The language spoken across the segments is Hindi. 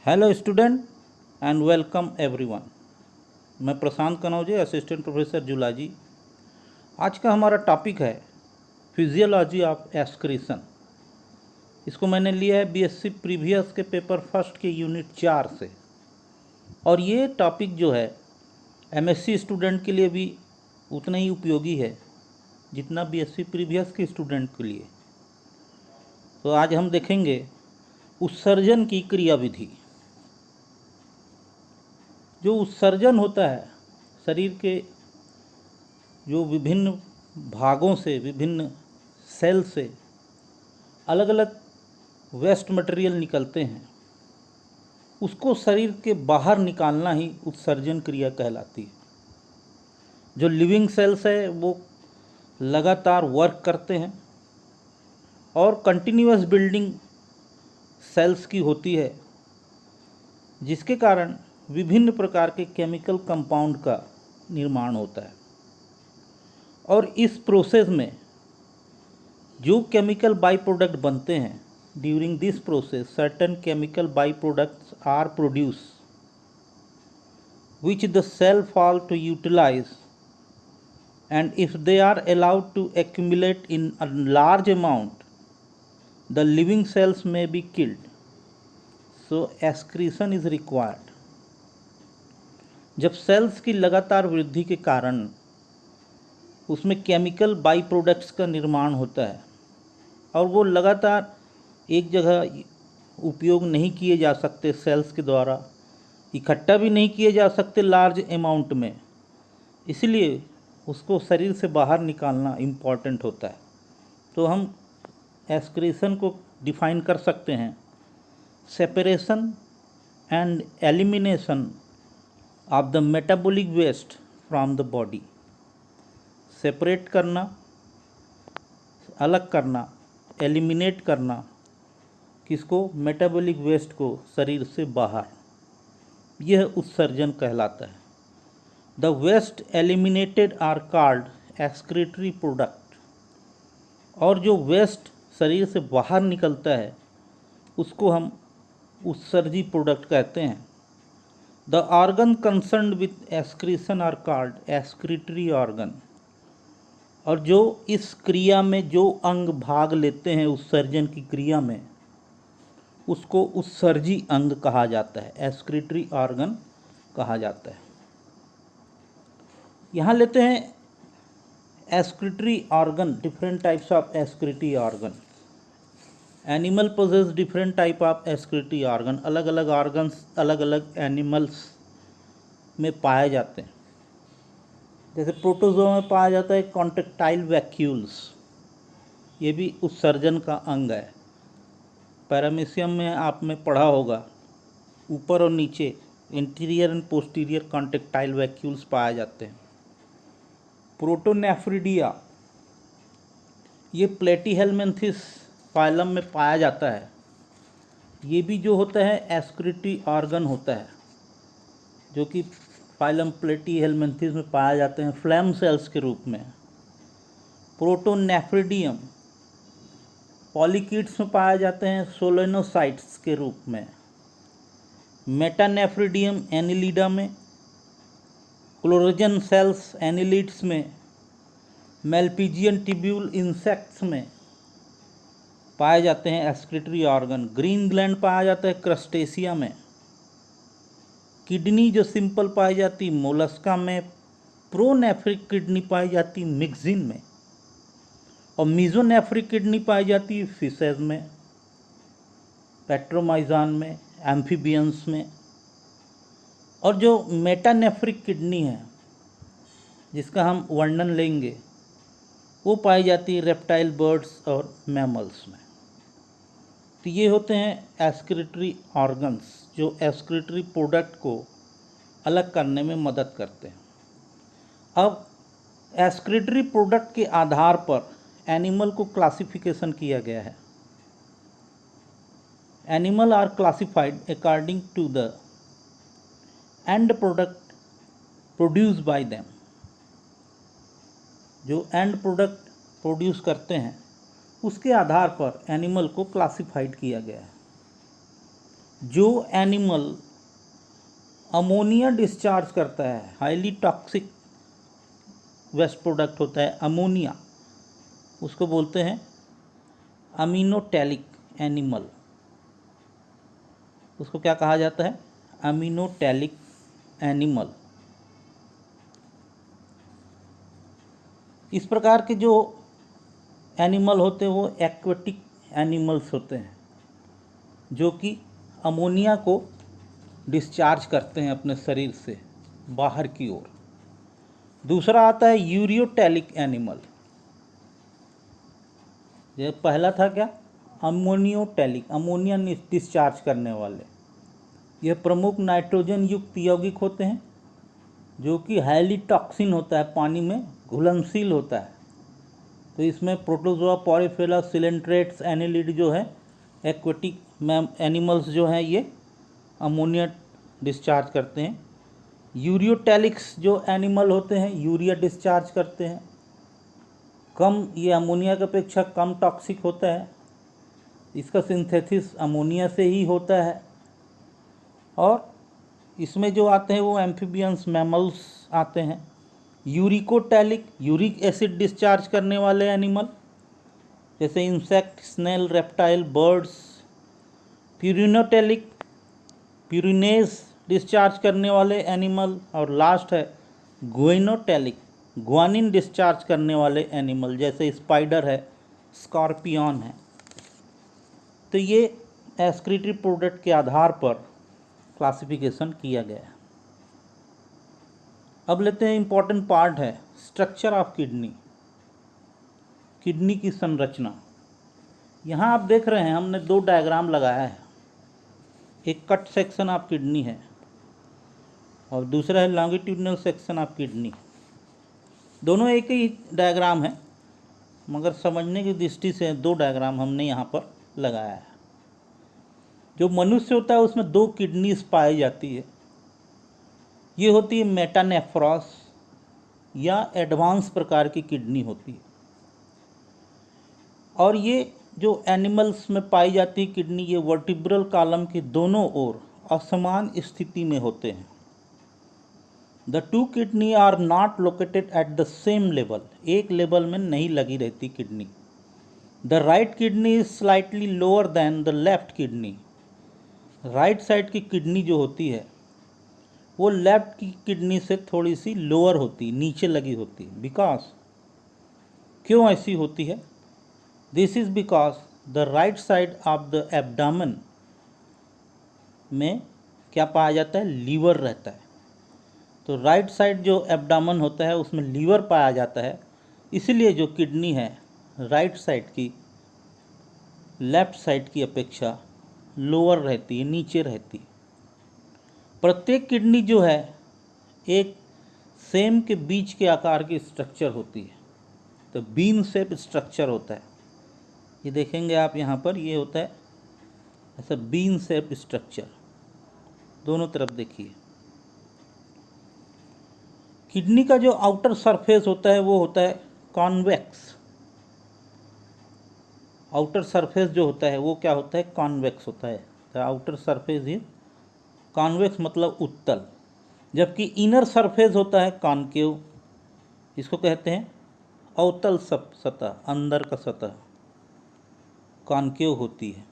Hello student and welcome everyone. मैं प्रशांत कनौजे, असिस्टेंट प्रोफेसर जूलॉजी। आज का हमारा टॉपिक है फिजियोलॉजी ऑफ एक्सक्रीशन। इसको मैंने लिया है बीएससी प्रीवियस के पेपर फर्स्ट के यूनिट 4 से। और ये टॉपिक जो है एमएससी स्टूडेंट के लिए भी उतना ही उपयोगी है जितना बीएससी प्रीवियस के स्टूडेंट के लिए। तो आज हम देखेंगे उत्सर्जन की क्रियाविधि। जो उत्सर्जन होता है शरीर के जो विभिन्न भागों से, विभिन्न सेल से अलग अलग वेस्ट मटेरियल निकलते हैं, उसको शरीर के बाहर निकालना ही उत्सर्जन क्रिया कहलाती है। जो लिविंग सेल्स है वो लगातार वर्क करते हैं और कंटिन्यूअस बिल्डिंग सेल्स की होती है, जिसके कारण विभिन्न प्रकार के केमिकल कंपाउंड का निर्माण होता है। और इस प्रोसेस में जो केमिकल बाई प्रोडक्ट बनते हैं, during this process certain chemical by products are produce which the cell fall to utilize, and if they are allowed to accumulate in a large amount, the living cells may be killed. So excretion is required. जब सेल्स की लगातार वृद्धि के कारण उसमें केमिकल बाई प्रोडक्ट्स का निर्माण होता है और वो लगातार एक जगह उपयोग नहीं किए जा सकते, सेल्स के द्वारा इकट्ठा भी नहीं किए जा सकते लार्ज अमाउंट में, इसलिए उसको शरीर से बाहर निकालना इम्पॉर्टेंट होता है। तो हम एक्सक्रीशन को डिफाइन कर सकते हैं: separation and elimination of the metabolic waste from the body. Separate करना, अलग करना, एलिमिनेट करना, किसको? मेटाबॉलिक वेस्ट को शरीर से बाहर, यह उत्सर्जन कहलाता है। The waste eliminated are called excretory product. और जो वेस्ट शरीर से बाहर निकलता है उसको हम उत्सर्जी प्रोडक्ट कहते हैं। The organ concerned with excretion are called excretory organ. और जो इस क्रिया में जो अंग भाग लेते हैं उत्सर्जन की क्रिया में, उसको उत्सर्जी अंग कहा जाता है, एक्सक्रीटरी ऑर्गन कहा जाता है। यहाँ लेते हैं excretory organ, different types of excretory organ. Animal posses different type of excretory organ. अलग अलग ऑर्गन्स अलग अलग एनिमल्स में पाए जाते हैं। जैसे प्रोटोजोआ में पाया जाता है कॉन्ट्रेक्टाइल वैक्यूल्स, ये भी उत्सर्जन का अंग है। पैरामीशियम में आपने पढ़ा होगा, ऊपर और नीचे interior and posterior contractile vacuoles पाए जाते हैं। प्रोटोनेफ्रिडिया ये प्लेटीहेलमिन्थिस फाइलम में पाया जाता है। ये भी जो होता है एक्सक्रीटरी ऑर्गन होता है, जो कि फाइलम प्लेटीहेलमिन्थिस में पाए जाते हैं फ्लैम सेल्स के रूप में। प्रोटोनेफ्रिडियम पॉलीकीट्स में पाए जाते हैं सोलेनोसाइट्स के रूप में। मेटानेफ्रिडियम एनिलिडा में, क्लोरोजन सेल्स एनिलिड्स में, मेल्पिजियन ट्यूब्यूल इंसेक्ट्स में पाए जाते हैं एक्सक्रीटरी ऑर्गन। ग्रीन ग्लैंड पाया जाता है क्रस्टेशिया में। किडनी जो सिंपल पाई जाती मोलस्का में। प्रोनेफ्रिक किडनी पाई जाती मिक्सिन में, और मीजोनेफ्रिक किडनी पाई जाती है फिशेज में, पेट्रोमाइजान में, एम्फीबियंस में। और जो मेटानेफ्रिक किडनी है जिसका हम वर्णन लेंगे, वो पाई जाती है रेप्टाइल, बर्ड्स और मैमल्स में। तो ये होते हैं एक्सक्रीटरी ऑर्गन्स जो एक्सक्रीटरी प्रोडक्ट को अलग करने में मदद करते हैं। अब एक्सक्रीटरी प्रोडक्ट के आधार पर एनिमल को क्लासिफिकेशन किया गया है। Animal are classified according to the end product produce by them. जो एंड प्रोडक्ट प्रोड्यूस करते हैं उसके आधार पर एनिमल को क्लासिफाइड किया गया है। जो एनिमल अमोनिया डिस्चार्ज करता है, हाईली टॉक्सिक वेस्ट प्रोडक्ट होता है अमोनिया, उसको बोलते हैं अमीनोटैलिक एनिमल। उसको क्या कहा जाता है? अमीनोटैलिक एनिमल। इस प्रकार के जो एनिमल होते हैं वो एक्वेटिक एनिमल्स होते हैं, जो कि अमोनिया को डिस्चार्ज करते हैं अपने शरीर से बाहर की ओर। दूसरा आता है यूरियोटैलिक एनिमल। ये पहला था क्या? अमोनियोटैलिक, अमोनिया डिस्चार्ज करने वाले। यह प्रमुख नाइट्रोजन युक्त यौगिक होते हैं जो कि हाईली टॉक्सिन होता है, पानी में घुलनशील होता है। तो इसमें प्रोटोजोआ, पॉलीफेरा, सिलेंट्रेट्स, एनिलिड जो है एक्वेटिक एनिमल्स जो हैं ये अमोनिया डिस्चार्ज करते हैं। यूरियोटैलिक्स जो एनिमल होते हैं यूरिया डिस्चार्ज करते हैं। कम, ये अमोनिया की अपेक्षा कम टॉक्सिक होता है। इसका सिंथेसिस अमोनिया से ही होता है। और इसमें जो आते हैं वो एम्फीबियंस, मैमल्स आते हैं। यूरिकोटैलिक, यूरिक एसिड डिस्चार्ज करने वाले एनिमल जैसे insect, snail, reptile, birds. Purinotelic, purines discharge करने वाले एनिमल। और लास्ट है गुइनोटैलिक, ग्वानिन डिस्चार्ज करने वाले एनिमल जैसे स्पाइडर है, स्कॉर्पियन है। तो ये एक्सक्रीटरी प्रोडक्ट के आधार पर क्लासिफिकेशन किया गया है। अब लेते हैं इम्पॉर्टेंट पार्ट है स्ट्रक्चर ऑफ किडनी, किडनी की संरचना। यहाँ आप देख रहे हैं हमने दो डायग्राम लगाया है। एक कट सेक्शन ऑफ किडनी है और दूसरा है लॉन्गिट्यूडिनल सेक्शन ऑफ किडनी। दोनों एक ही डायग्राम है, मगर समझने की दृष्टि से दो डायग्राम हमने यहाँ पर लगाया है। जो मनुष्य होता है उसमें दो किडनीज पाई जाती है। ये होती है मेटानेफ्रॉस या एडवांस प्रकार की किडनी होती है। और ये जो एनिमल्स में पाई जाती है किडनी, ये वर्टिब्रल कॉलम के दोनों ओर असमान स्थिति में होते हैं। The two kidney are not located at the same level, एक लेवल में नहीं लगी रहती kidney. The right kidney is slightly lower than the left kidney. Right side की किडनी जो होती है वो लेफ्ट की किडनी से थोड़ी सी लोअर होती, नीचे लगी होती। बिकॉज, क्यों ऐसी होती है? This is because the right side of the abdomen में क्या पाया जाता है? लीवर रहता है। तो राइट साइड जो एब्डामन होता है उसमें लीवर पाया जाता है, इसलिए जो किडनी है राइट साइड की लेफ्ट साइड की अपेक्षा लोअर रहती है, नीचे रहती है। प्रत्येक किडनी जो है एक सेम के बीच के आकार की स्ट्रक्चर होती है, तो बीन शेप स्ट्रक्चर होता है। ये देखेंगे आप यहाँ पर, ये होता है ऐसा बीन शेप स्ट्रक्चर। दोनों तरफ देखिए। किडनी का जो आउटर सरफेस होता है वो होता है कॉन्वेक्स। आउटर सरफेस जो होता है वो क्या होता है? कॉन्वेक्स होता है। The outer surface is convex, मतलब उत्तल। जबकि इनर सरफेस होता है कॉनकेव, इसको कहते हैं अवतल सतह, अंदर का सतह कॉनकेव होती है।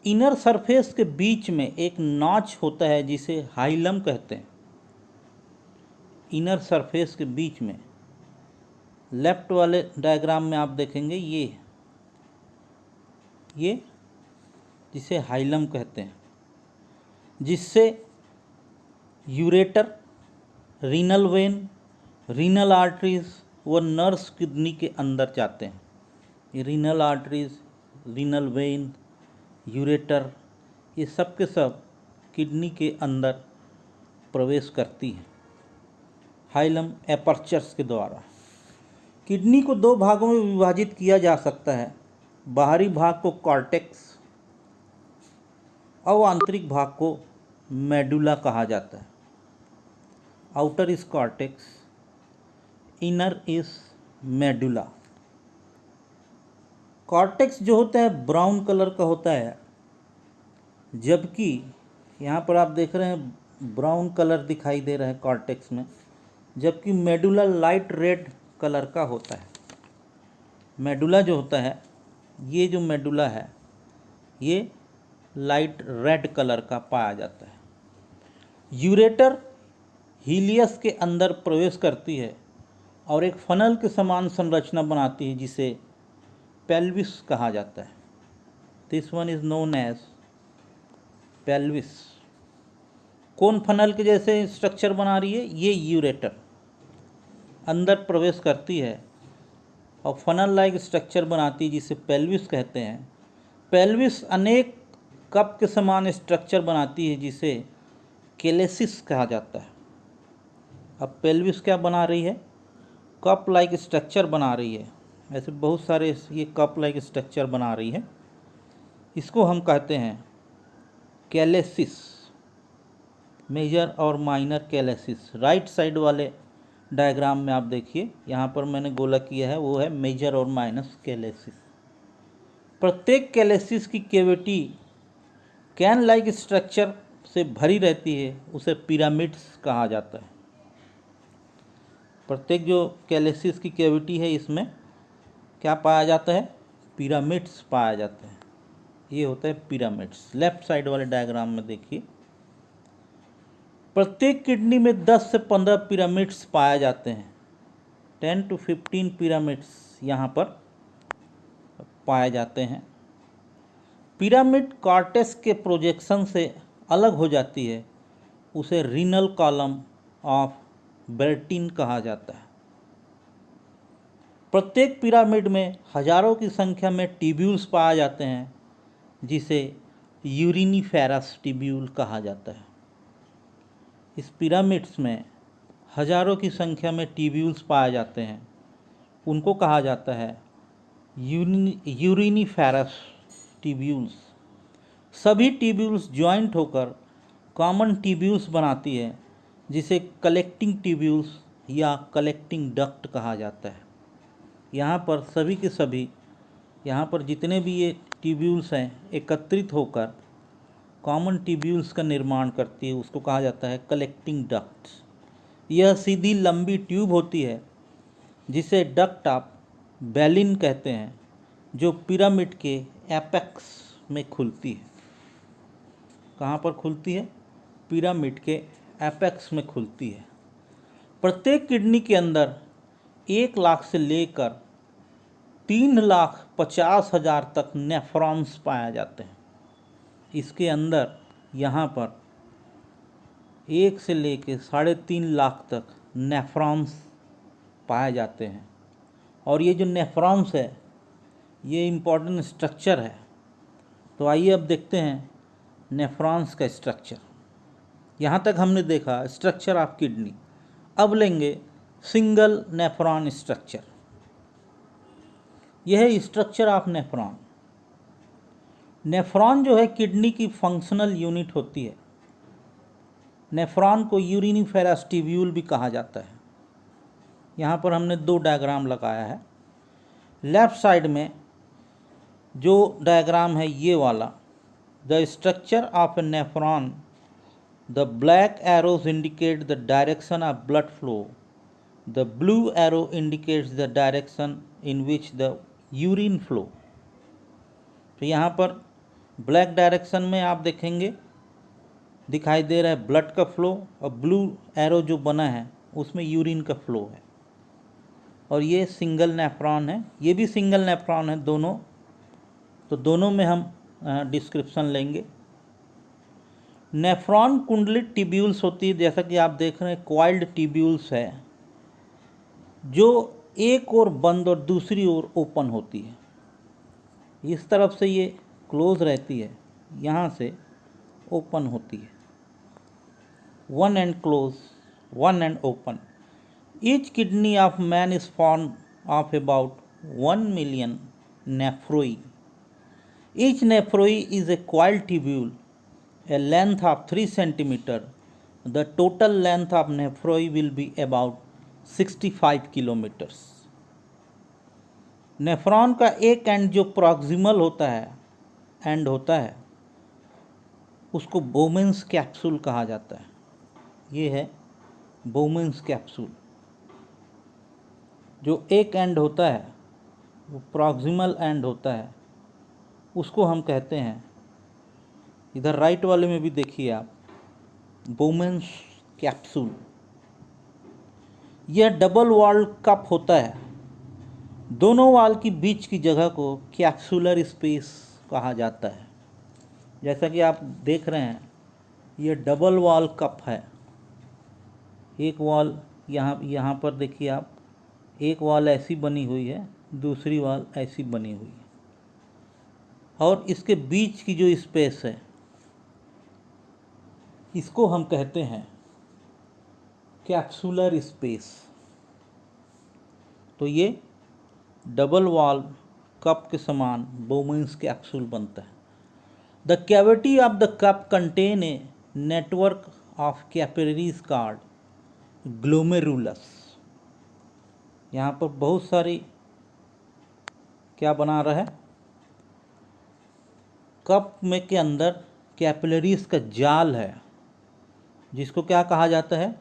इनर सरफेस के बीच में एक नॉच होता है जिसे हाइलम कहते हैं। इनर सरफेस के बीच में, लेफ्ट वाले डायग्राम में आप देखेंगे ये जिसे हाइलम कहते हैं, जिससे ureter, renal vein, renal arteries व नर्व्स किडनी के अंदर जाते हैं। ये renal arteries, renal vein, ureter, ये सब के सब किडनी के अंदर प्रवेश करती हैं हाइलम एपर्चर्स के द्वारा। किडनी को दो भागों में विभाजित किया जा सकता है। बाहरी भाग को कॉर्टेक्स और आंतरिक भाग को मेडुला कहा जाता है। Outer is cortex, inner is medulla. Cortex जो होता है ब्राउन कलर का होता है जबकि यहाँ पर आप देख रहे हैं ब्राउन कलर दिखाई दे रहा है कॉर्टेक्स में, जबकि मेडुला लाइट रेड कलर का होता है। मेडुला जो होता है, ये जो मेडुला है ये लाइट रेड कलर का पाया जाता है। यूरेटर हीलियस के अंदर प्रवेश करती है और एक फनल के समान संरचना बनाती है जिसे पेल्विस कहा जाता है। This one is known as pelvis. कौन फनल के जैसे स्ट्रक्चर बना रही है? ये यूरेटर अंदर प्रवेश करती है और फनल लाइक स्ट्रक्चर बनाती है जिसे पेल्विस कहते हैं। पेल्विस अनेक कप के समान स्ट्रक्चर बनाती है जिसे केलेसिस कहा जाता है। अब पेल्विस क्या बना रही है? कप लाइक स्ट्रक्चर बना रही है। ऐसे बहुत सारे ये कप लाइक स्ट्रक्चर बना रही है, इसको हम कहते हैं केलेसिस, मेजर और माइनर केलेसिस। राइट साइड वाले डायग्राम में आप देखिए, यहाँ पर मैंने गोला किया है, वो है मेजर और माइनर केलेसिस। प्रत्येक केलेसिस की कैविटी कैन लाइक स्ट्रक्चर से भरी रहती है, उसे पिरामिड्स कहा जाता है। प्रत्येक जो कैलेसिस की कैविटी है इसमें क्या पाया जाता है? पिरामिड्स पाया जाता है। ये होता है पिरामिड्स। लेफ्ट साइड वाले डायग्राम में देखिए, प्रत्येक किडनी में 10 से 15 पिरामिड्स पाए जाते हैं। 10 to 15 पिरामिड्स यहाँ पर पाए जाते हैं। पिरामिड कॉर्टेक्स के प्रोजेक्शन से अलग हो जाती है, उसे रीनल कॉलम ऑफ बेर्टिन कहा जाता है। प्रत्येक पिरामिड में हजारों की संख्या में ट्यूब्यूल्स पाए जाते हैं जिसे यूरिनिफेरस ट्यूब्यूल कहा जाता है। इस पिरामिड्स में हजारों की संख्या में ट्यूब्यूल्स पाए जाते हैं, उनको कहा जाता है यूरिनिफेरस ट्यूब्यूल्स। सभी ट्यूब्यूल्स ज्वाइंट होकर कॉमन ट्यूब्यूल्स बनाती है जिसे कलेक्टिंग ट्यूब्यूल्स या कलेक्टिंग डक्ट कहा जाता है। यहाँ पर सभी के सभी, यहाँ पर जितने भी ये ट्यूब्यूल्स हैं एकत्रित होकर कॉमन ट्यूब्यूल्स का निर्माण करती है, उसको कहा जाता है कलेक्टिंग डक्ट। यह सीधी लंबी ट्यूब होती है जिसे डक्ट ऑफ बेलिन कहते हैं, जो पिरामिड के एपेक्स में खुलती है। कहाँ पर खुलती है? पिरामिड के एपेक्स में खुलती है। प्रत्येक किडनी के अंदर 1 लाख से लेकर 3,50,000 तक नेफ्रॉन्स पाए जाते हैं। इसके अंदर यहाँ पर 1 से लेकर 3.5 लाख तक नेफ्रॉन्स पाए जाते हैं। और ये जो नेफ्रॉन्स है ये इम्पोर्टेंट स्ट्रक्चर है। तो आइए अब देखते हैं नेफ्रॉन्स का स्ट्रक्चर। यहाँ तक हमने देखा स्ट्रक्चर ऑफ किडनी, अब लेंगे सिंगल नेफ्रॉन स्ट्रक्चर। यह है स्ट्रक्चर ऑफ नेफ्रॉन। नेफ्रॉन जो है किडनी की फंक्शनल यूनिट होती है। नेफ्रॉन को यूरिनिफेरस ट्यूब्यूल भी कहा जाता है। यहाँ पर हमने 2 डायग्राम लगाया है। लेफ्ट साइड में जो डायग्राम है ये वाला, the structure of A nephron, the black arrows indicate the direction of blood flow, the blue arrow indicates the direction in which the urine flow. तो यहाँ पर ब्लैक डायरेक्शन में आप देखेंगे दिखाई दे रहा है ब्लड का फ्लो, और ब्लू एरो जो बना है उसमें यूरिन का फ्लो है। और ये सिंगल नेफ्रॉन है, ये भी सिंगल नेफ्रॉन है दोनों। तो दोनों में हम डिस्क्रिप्शन लेंगे। नेफ्रॉन कुंडलित ट्यूब्यूल्स होती है, जैसा कि आप देख रहे हैं कॉइल्ड ट्यूब्यूल्स है जो एक ओर बंद और दूसरी ओर ओपन होती है। इस तरफ से ये क्लोज रहती है, यहाँ से ओपन होती है। One end close, one end open. Each kidney of man is form of about 1 million nephron. Each nephron is a coiled tubule, a length of 3 centimeter. The total length of nephroid will be about 65 kilometers. Nephron का एक एंड जो प्रॉक्सिमल होता है, उसको बोमेन्स कैप्सूल कहा जाता है। ये है बोमेन्स कैप्सूल। जो एक एंड होता है वो प्रॉक्सिमल एंड होता है, उसको हम कहते हैं, इधर राइट वाले में भी देखिए आप, बोमेन्स कैप्सूल। यह डबल वॉल कप होता है। दोनों वाल की बीच की जगह को कैप्सुलर स्पेस कहा जाता है। जैसा कि आप देख रहे हैं, ये डबल वॉल कप है। एक वॉल यहाँ पर देखिए आप, एक वॉल ऐसी बनी हुई है, दूसरी वॉल ऐसी बनी हुई है, और इसके बीच की जो स्पेस है इसको हम कहते हैं कैप्सुलर स्पेस। तो ये डबल वॉल कप के समान बोमेन्स कैप्सूल बनता है। The cavity of the cup contain a network of capillaries called glomerulus. यहाँ पर बहुत सारी क्या बना रहा है, कप में के अंदर कैपिलरीज का जाल है, जिसको क्या कहा जाता है,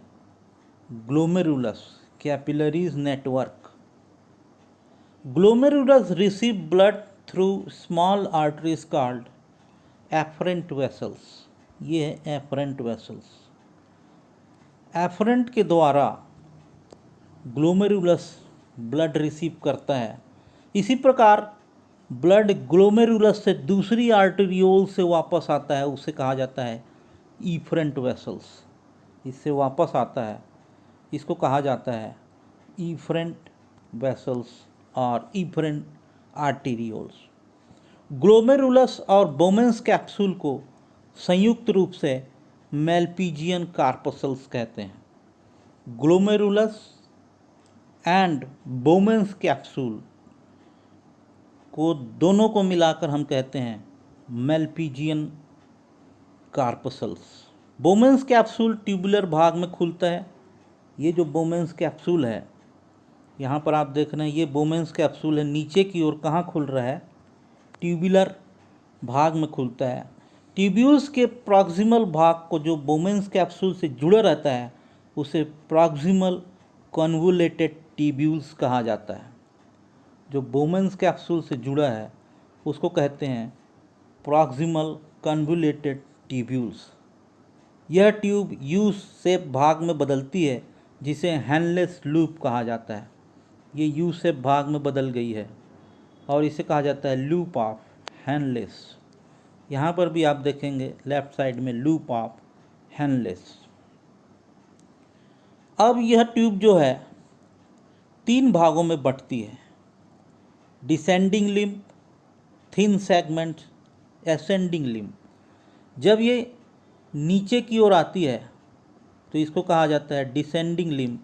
glomerulus, capillaries network. Glomerulus receive blood through small arteries called afferent vessels. ये है एफरेंट वेसल्स। एफरेंट के द्वारा ग्लोमेरुलस ब्लड रिसीव करता है। इसी प्रकार ब्लड ग्लोमेरुलस से दूसरी आर्टेरियोल से वापस आता है, उसे कहा जाता है इफरेंट वेसल्स। इससे वापस आता है, इसको कहा जाता है इफरेंट वेसल्स और इफरेंट आर्टेरियोल्स। ग्लोमेरुलस और बोमेन्स कैप्सूल को संयुक्त रूप से मेल्पिजियन कार्पसल्स कहते हैं। ग्लोमेरुलस एंड बोमेन्स कैप्सूल को दोनों को मिलाकर हम कहते हैं मेल्पिजियन कार्पसल्स। बोमेन्स कैप्सूल ट्यूबुलर भाग में खुलता है। ये जो बोमेन्स कैप्सूल है, यहाँ पर आप देख रहे हैं, ये बोमेन्स कैप्सूल है, नीचे की ओर कहाँ खुल रहा है, ट्यूबुलर भाग में खुलता है। ट्यूब्यूल्स के प्रॉक्सिमल भाग को जो बोमेन्स कैप्सूल से जुड़ा रहता है उसे प्रॉक्सिमल कन्वोलेटेड ट्यूब्यूल्स कहा जाता है। जो बोमेन्स कैप्सूल से जुड़ा है उसको कहते हैं प्रॉक्सिमल कन्वोलेटेड ट्यूब्यूल्स। यह ट्यूब यू शेप भाग में बदलती है, जिसे हैंडलेस लूप कहा जाता है। ये यू शेप भाग में बदल गई है और इसे कहा जाता है लूप ऑफ हैंडलेस। यहाँ पर भी आप देखेंगे लेफ्ट साइड में लूप ऑफ हैंडलेस। अब यह ट्यूब जो है 3 भागों में बंटती है, descending limb, thin segment, ascending limb. जब ये नीचे की ओर आती है तो इसको कहा जाता है डिसेंडिंग लिम्ब,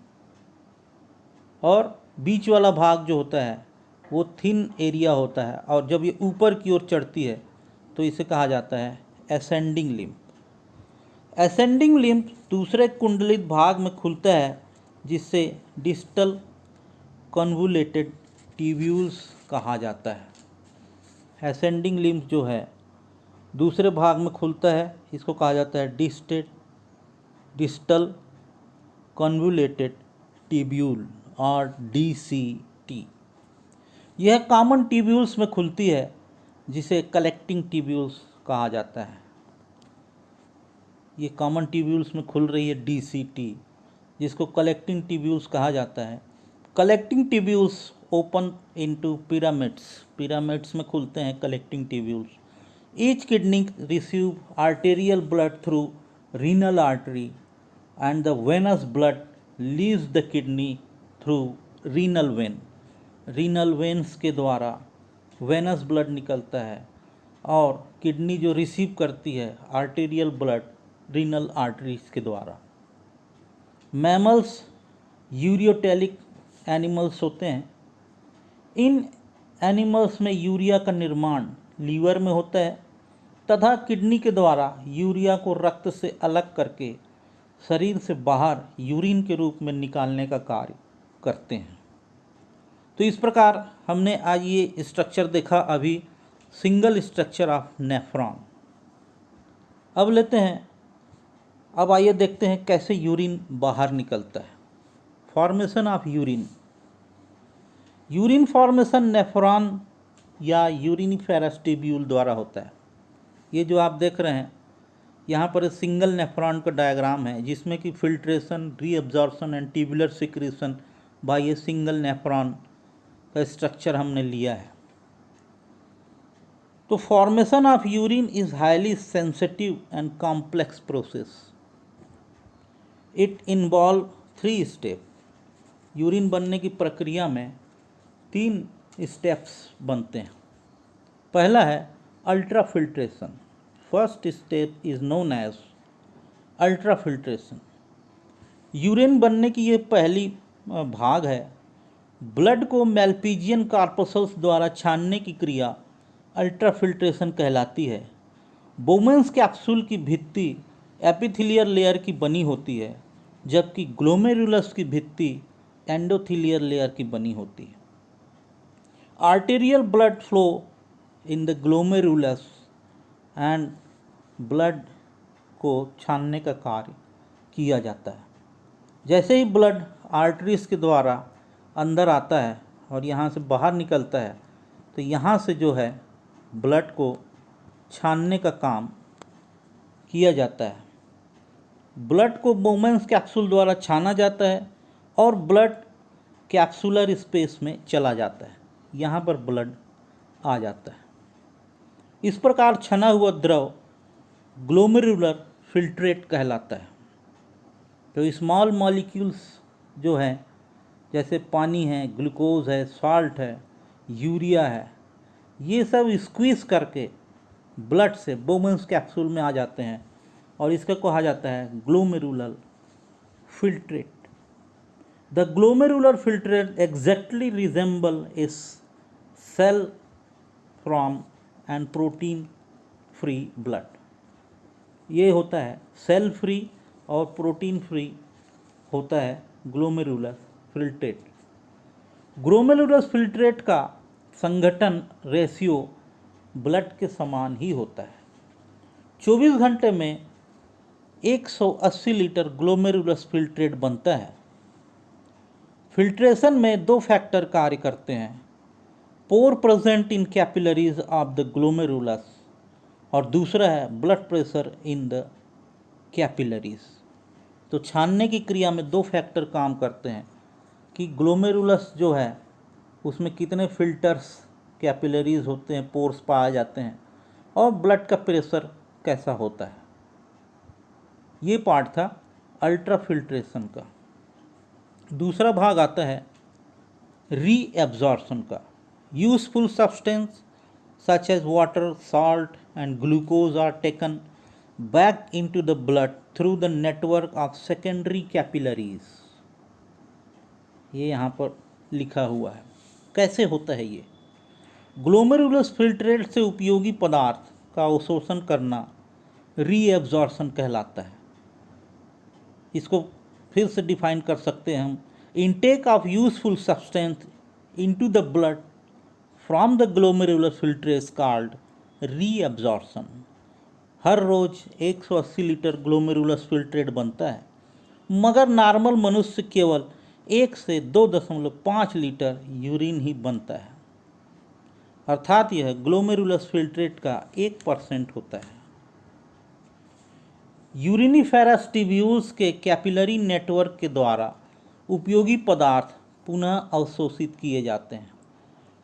और बीच वाला भाग जो होता है वो थिन एरिया होता है, और जब ये ऊपर की ओर चढ़ती है तो इसे कहा जाता है एसेंडिंग लिम्ब। एसेंडिंग लिम्ब दूसरे कुंडलित भाग में खुलता है, जिससे डिस्टल कन्वोलेटेड ट्यूब्यूल्स कहा जाता है। एसेंडिंग लिम्ब जो है दूसरे भाग में खुलता है, इसको कहा जाता है डिस्टल कन्वोलेटेड ट्यूब्यूल और DCT। यह कॉमन ट्यूब्यूल्स में खुलती है, जिसे कलेक्टिंग ट्यूब्यूल्स कहा जाता है। ये कॉमन ट्यूब्यूल्स में खुल रही है DCT, जिसको कलेक्टिंग ट्यूब्यूल्स कहा जाता है। Collecting tubules open into pyramids, pyramids में खुलते हैं collecting tubules. Each kidney receive arterial blood through renal artery and the venous blood leaves the kidney through renal vein. Renal veins के द्वारा वेनस ब्लड निकलता है और किडनी जो रिसीव करती है आर्टेरियल ब्लड रीनल आर्टरीज के द्वारा। मैमल्स यूरियोटेलिक एनिमल्स होते हैं। इन एनिमल्स में यूरिया का निर्माण लीवर में होता है तथा किडनी के द्वारा यूरिया को रक्त से अलग करके शरीर से बाहर यूरिन के रूप में निकालने का कार्य करते हैं। तो इस प्रकार हमने आज ये स्ट्रक्चर देखा अभी, सिंगल स्ट्रक्चर ऑफ नेफ्रॉन। अब लेते हैं, अब आइए देखते हैं कैसे यूरिन बाहर निकलता है। Formation of urine. Urine formation nephron या यूरिनिफेरस ट्यूब्यूल द्वारा होता है। ये जो आप देख रहे हैं यहाँ पर सिंगल नेफ्रॉन का डायग्राम है, जिसमें कि filtration, reabsorption and tubular secretion bye a single nephron का स्ट्रक्चर हमने लिया है। तो formation of urine is highly sensitive and complex process. It involve 3 step. Urine बनने की प्रक्रिया में 3 स्टेप्स बनते हैं। पहला है ultra filtration. First step is known as ultra filtration. Urine बनने की ये पहली भाग है। ब्लड को मेल्पिजियन कॉर्पस्कल्स द्वारा छानने की क्रिया अल्ट्रा फिल्ट्रेशन कहलाती है। बोमेन्स कैप्सूल की भित्ति एपिथेलियल लेयर की बनी होती है, जबकि ग्लोमेरुलस की भित्ति एंडोथेलियल लेयर की बनी होती है। Arterial blood flow in the glomerulus and blood को छानने का कार्य किया जाता है। जैसे ही ब्लड आर्टरीज के द्वारा अंदर आता है और यहाँ से बाहर निकलता है, तो यहाँ से जो है ब्लड को छानने का काम किया जाता है। ब्लड को बोमेन्स कैप्सूल द्वारा छाना जाता है और ब्लड कैप्सुलर स्पेस में चला जाता है। यहाँ पर ब्लड आ जाता है। इस प्रकार छना हुआ द्रव ग्लोमेरुलर फिल्ट्रेट कहलाता है। तो स्मॉल मॉलिक्यूल्स जो हैं, जैसे पानी है, ग्लूकोज है, सॉल्ट है, यूरिया है, ये सब स्क्वीज करके ब्लड से बोमेन्स कैप्सूल में आ जाते हैं और इसका कहा जाता है glomerular filtrate. The glomerular filtrate exactly resemble a cell from and protein free blood. ये होता है सेल फ्री और प्रोटीन फ्री होता है ग्लोमेरुलर फिल्ट्रेट। ग्लोमेरुलर फिल्ट्रेट का संघटन रेशियो ब्लड के समान ही होता है। 24 घंटे में 180 लीटर ग्लोमेरुलर फिल्ट्रेट बनता है। फिल्ट्रेशन में 2 फैक्टर कार्य करते हैं। Pore present in capillaries of the glomerulus और दूसरा है blood pressure in the capillaries. तो छानने की क्रिया में 2 फैक्टर काम करते हैं कि ग्लोमेरुलस जो है उसमें कितने फिल्टर्स, कैपिलरीज होते हैं, पोर्स पाए जाते हैं, और ब्लड का प्रेशर कैसा होता है। ये पार्ट था अल्ट्रा फिल्ट्रेशन का। दूसरा भाग आता है रीएब्जॉर्प्शन का। Useful substance such as water, salt and glucose are taken back into the blood through the network of secondary capillaries। ये यहाँ पर लिखा हुआ है कैसे होता है ये। ग्लोमेरुलर फिल्ट्रेट से उपयोगी पदार्थ का अवशोषण करना रीएब्जॉर्प्शन कहलाता है। इसको फिर से डिफाइन कर सकते हैं हम। Intake of useful substance into the blood from the glomerular filtrate called reabsorption. हर रोज 180 लीटर ग्लोमेरुलर फिल्ट्रेट बनता है, मगर नॉर्मल मनुष्य केवल 1 से 2.5 लीटर यूरिन ही बनता है, अर्थात यह ग्लोमेरुलर फिल्ट्रेट का 1% होता है। यूरिनिफेरस ट्यूब्यूल्स के कैपिलरी नेटवर्क के द्वारा उपयोगी पदार्थ पुनः अवशोषित किए जाते हैं।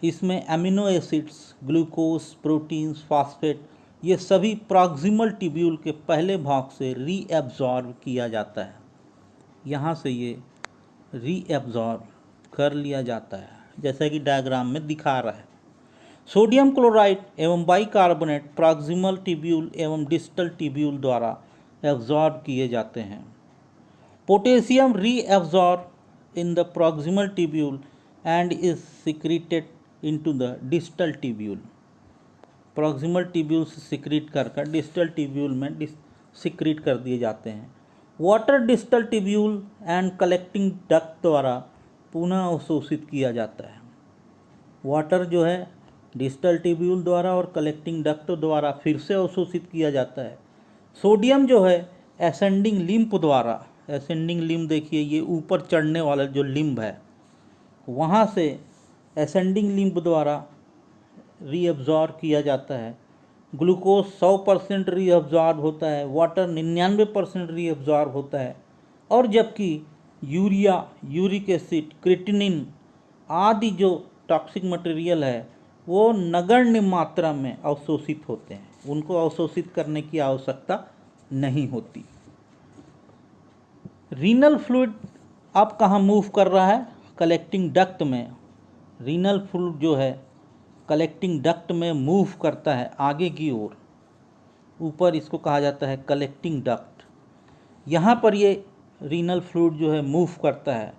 इसमें amino acids, glucose, proteins, phosphate, ये सभी प्रॉक्सिमल ट्यूब्यूल के पहले भाग से रीएब्जॉर्ब किया जाता है। यहाँ से ये रीएब्जॉर्ब कर लिया जाता है, जैसा कि डायग्राम में दिखा रहा है। सोडियम क्लोराइड एवं बाइकार्बोनेट प्रॉक्सिमल ट्यूब्यूल एवं डिस्टल ट्यूब्यूल द्वारा एब्जॉर्ब किए जाते हैं। Potassium reabsorb in the proximal tubule and is secreted into the distal tubule। Proximal tubule से सिक्रीट कर डिस्टल ट्यूब्यूल में सिक्रीट कर दिए जाते हैं। Water distal tubule and collecting duct द्वारा पुनः अवशोषित किया जाता है। वाटर जो है डिस्टल ट्यूब्यूल द्वारा और कलेक्टिंग डक्ट द्वारा फिर से अवशोषित किया जाता है। सोडियम जो है एसेंडिंग लिम्फ द्वारा, एसेंडिंग लिम्फ देखिए ये ऊपर चढ़ने वाला जो लिम्फ है, वहाँ से एसेंडिंग लिम्फ द्वारा रीअब्जॉर्ब किया जाता है। ग्लूकोज 100% रीअब्जॉर्ब होता है, वाटर 99% रीअब्जॉर्ब होता है, और जबकि यूरिया, यूरिक एसिड, क्रिएटिनिन आदि जो टॉक्सिक मटेरियल है वो नगण्य मात्रा में अवशोषित होते हैं, उनको अवशोषित करने की आवश्यकता नहीं होती। रीनल फ्लूइड अब कहाँ मूव कर रहा है? कलेक्टिंग डक्ट में। रीनल फ्लूइड जो है कलेक्टिंग डक्ट में मूव करता है आगे की ओर, ऊपर इसको कहा जाता है कलेक्टिंग डक्ट। यहाँ पर ये रीनल फ्लूइड जो है मूव करता है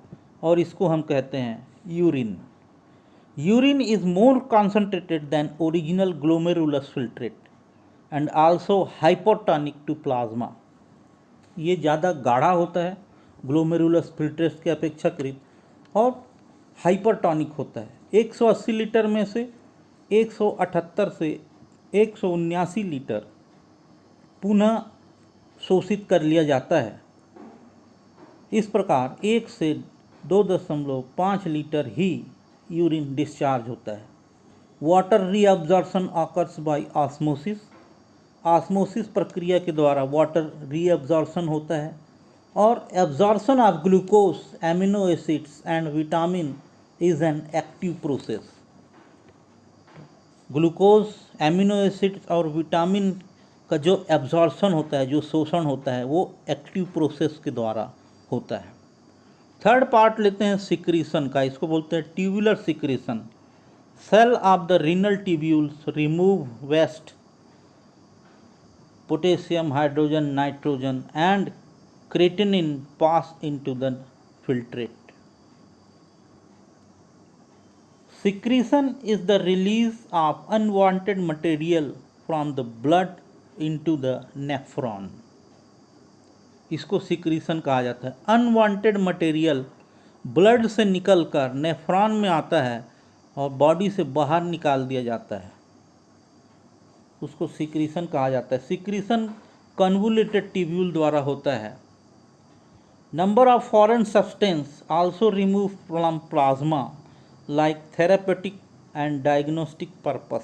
और इसको हम कहते हैं urine. Urine is more concentrated than original glomerulus filtrate and also hypotonic to plasma. ये ज़्यादा गाढ़ा होता है ग्लोमेरुलस फिल्ट्रेट्स के अपेक्षाकृत और हाइपरटॉनिक होता है। 180 लीटर में से 178 से 179 लीटर पुनः शोषित कर लिया जाता है। इस प्रकार 1 से 2.5 लीटर ही यूरिन डिस्चार्ज होता है। Water reabsorption occurs by osmosis. Osmosis प्रक्रिया के द्वारा वाटर रीअब्जॉर्प्शन होता है और absorption of glucose, amino acids and vitamin is an active process. Glucose, amino acids और विटामिन का जो एब्जॉर्प्शन होता है, जो शोषण होता है, वो एक्टिव प्रोसेस के द्वारा होता है। थर्ड पार्ट लेते हैं सिक्रीशन का, इसको बोलते हैं tubular secretion. Cell of the renal tubules remove waste, potassium, hydrogen, nitrogen and creatinine pass into the filtrate. Secretion is the release of unwanted material from the blood into the nephron. इसको सिक्रीशन कहा जाता है। अनवांटेड मटेरियल ब्लड से निकलकर नेफ्रॉन में आता है और बॉडी से बाहर निकाल दिया जाता है, उसको सिक्रीशन कहा जाता है। सिक्रीशन कन्वोल्यूटेड ट्यूब्यूल द्वारा होता है। Number of foreign substance also remove from plasma like therapeutic and diagnostic purpose.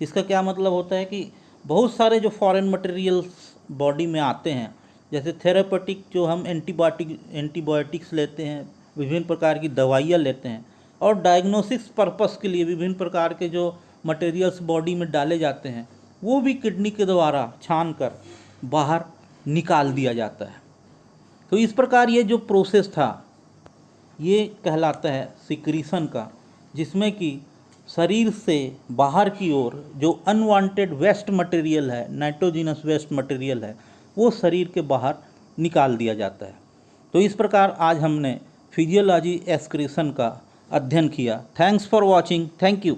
इसका क्या मतलब होता है कि बहुत सारे जो फॉरेन मटेरियल्स बॉडी में आते हैं, जैसे थेरापेटिक जो हम एंटीबायोटिक्स लेते हैं, विभिन्न प्रकार की दवाइयाँ लेते हैं, और डायग्नोसिस पर्पस के लिए विभिन्न प्रकार के जो मटेरियल्स बॉडी में डाले जाते हैं, वो भी किडनी के द्वारा छान कर बाहर निकाल दिया जाता है। तो इस प्रकार ये जो प्रोसेस था ये कहलाता है सिक्रीशन का, जिसमें कि शरीर से बाहर की ओर जो अनवांटेड वेस्ट मटेरियल है, नाइट्रोजिनस वेस्ट मटेरियल है, वो शरीर के बाहर निकाल दिया जाता है। तो इस प्रकार आज हमने फिजियोलॉजी एक्सक्रीशन का अध्ययन किया। Thanks for watching. Thank you.